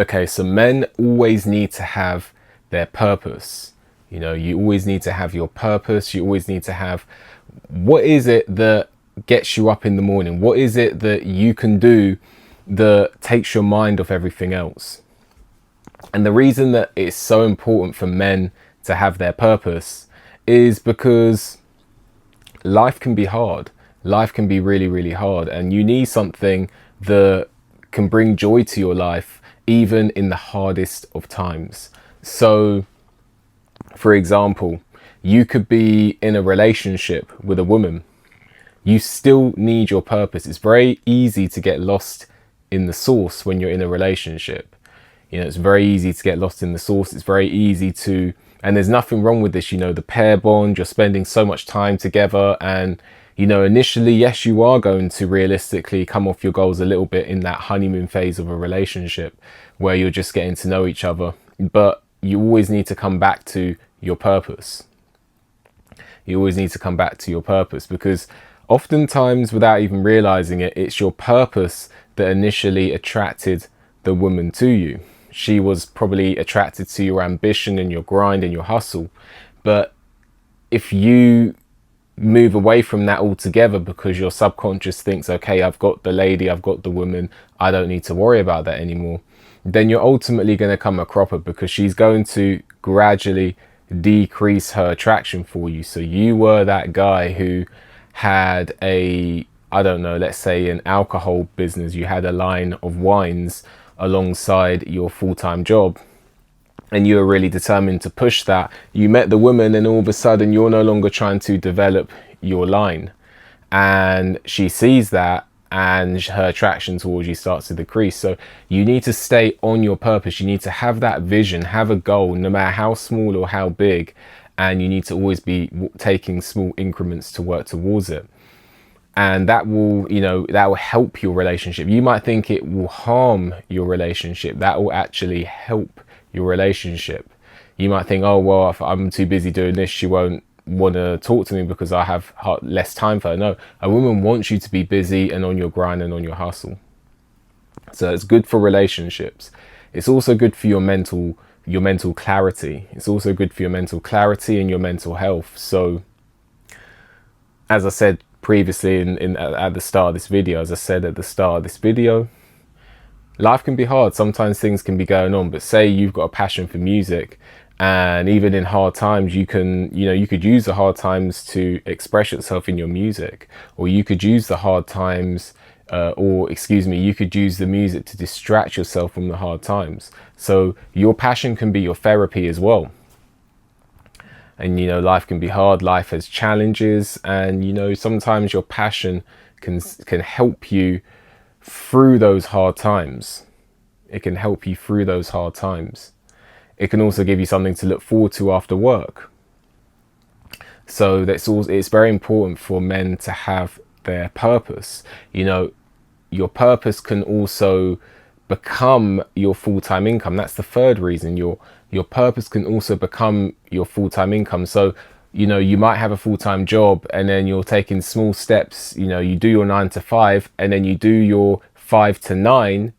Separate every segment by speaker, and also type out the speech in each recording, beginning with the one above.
Speaker 1: Okay, so men always need to have their purpose. You know, you always need to have your purpose. You always need to have, what is it that gets you up in the morning? What is it that you can do that takes your mind off everything else? And the reason that it's so important for men to have their purpose is because life can be hard. Life can be really, really hard. And you need something that can bring joy to your life, even in the hardest of times. So, for example, you could be in a relationship with a woman. You still need your purpose. It's very easy to get lost in the sauce when you're in a relationship. You know, it's very easy to get lost in the sauce. It's very easy to, and there's nothing wrong with this, you know, the pair bond, you're spending so much time together. And, you know, initially, yes, you are going to realistically come off your goals a little bit in that honeymoon phase of a relationship where you're just getting to know each other. But you always need to come back to your purpose. You always need to come back to your purpose, because oftentimes, without even realizing it, it's your purpose that initially attracted the woman to you. She was probably attracted to your ambition and your grind and your hustle. But if you move away from that altogether because your subconscious thinks, okay, I've got the lady, I've got the woman, I don't need to worry about that anymore, then you're ultimately going to come a cropper, because she's going to gradually decrease her attraction for you. So you were that guy who had a, I don't know, let's say an alcohol business, you had a line of wines alongside your full-time job, and you were really determined to push that. You met the woman, and all of a sudden you're no longer trying to develop your line, and she sees that, and her attraction towards you starts to decrease. So you need to stay on your purpose. You need to have that vision, have a goal, no matter how small or how big, and you need to always be taking small increments to work towards it. And that will, you know, that will help your relationship. You might think it will harm your relationship. That will actually help your relationship. You might think, oh, well, if I'm too busy doing this, she won't want to talk to me because I have less time for her. No, a woman wants you to be busy and on your grind and on your hustle. So it's good for relationships. It's also good for your mental clarity. It's also good for your mental clarity and your mental health. So, as I said previously at the start of this video, life can be hard. Sometimes things can be going on, but say you've got a passion for music, and even in hard times, you could use the hard times to express yourself in your music, or you could use the hard times, you could use the music to distract yourself from the hard times. So your passion can be your therapy as well. And, you know, life can be hard, life has challenges, and, you know, sometimes your passion can help you through those hard times. It can help you through those hard times. It can also give you something to look forward to after work. So it's very important for men to have their purpose. You know, your purpose can also become your full-time income. That's the third reason. Your purpose can also become your full-time income. So, you know, you might have a full-time job, and then you're taking small steps. You know, you do your 9 to 5, and then you do your 5 to 9,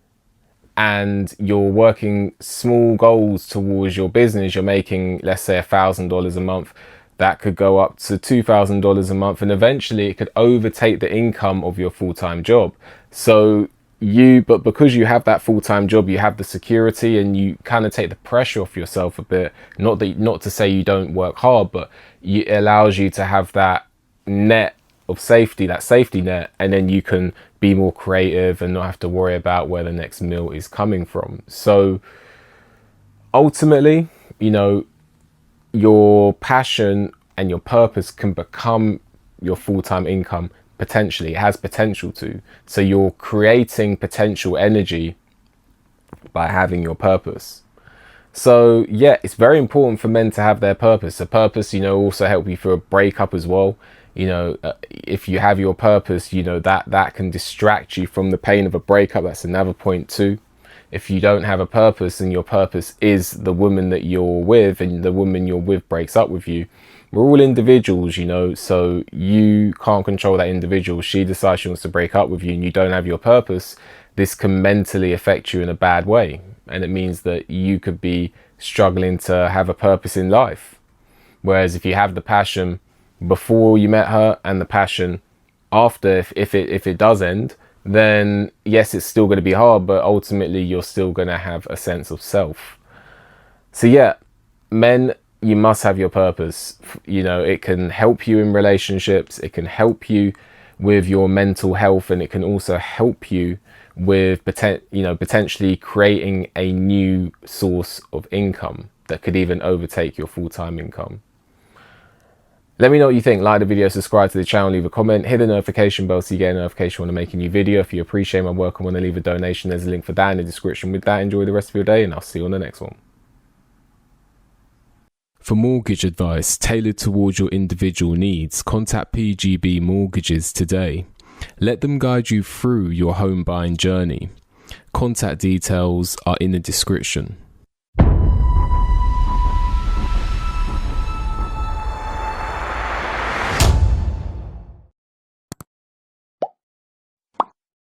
Speaker 1: and you're working small goals towards your business. You're making, let's say, $1,000 a month. That could go up to $2,000 a month, and eventually it could overtake the income of your full-time job. So but because you have that full-time job, you have the security, and you kind of take the pressure off yourself a bit. Not to say you don't work hard, but it allows you to have that net of safety, that safety net, and then you can be more creative and not have to worry about where the next meal is coming from. So ultimately, you know, your passion and your purpose can become your full-time income. Potentially, it has potential to. So you're creating potential energy by having your purpose. So yeah, it's very important for men to have their purpose. A purpose, you know, also help you through a breakup as well. You know, if you have your purpose, you know, that can distract you from the pain of a breakup. That's another point too. If you don't have a purpose, and your purpose is the woman that you're with, and the woman you're with breaks up with you, we're all individuals, you know, so you can't control that individual. She decides she wants to break up with you and you don't have your purpose. This can mentally affect you in a bad way. And it means that you could be struggling to have a purpose in life. Whereas if you have the passion before you met her and the passion after, if it does end, then yes, it's still going to be hard, but ultimately you're still going to have a sense of self. So yeah, men, you must have your purpose. You know, it can help you in relationships, it can help you with your mental health, and it can also help you with potentially creating a new source of income that could even overtake your full-time income. Let me know what you think. Like the video, subscribe to the channel, leave a comment, hit the notification bell so you get a notification when I make a new video. If you appreciate my work and want to leave a donation, there's a link for that in the description. With that, enjoy the rest of your day and I'll see you on the next one. For mortgage advice tailored towards your individual needs, contact PGB Mortgages today. Let them guide you through your home buying journey. Contact details are in the description.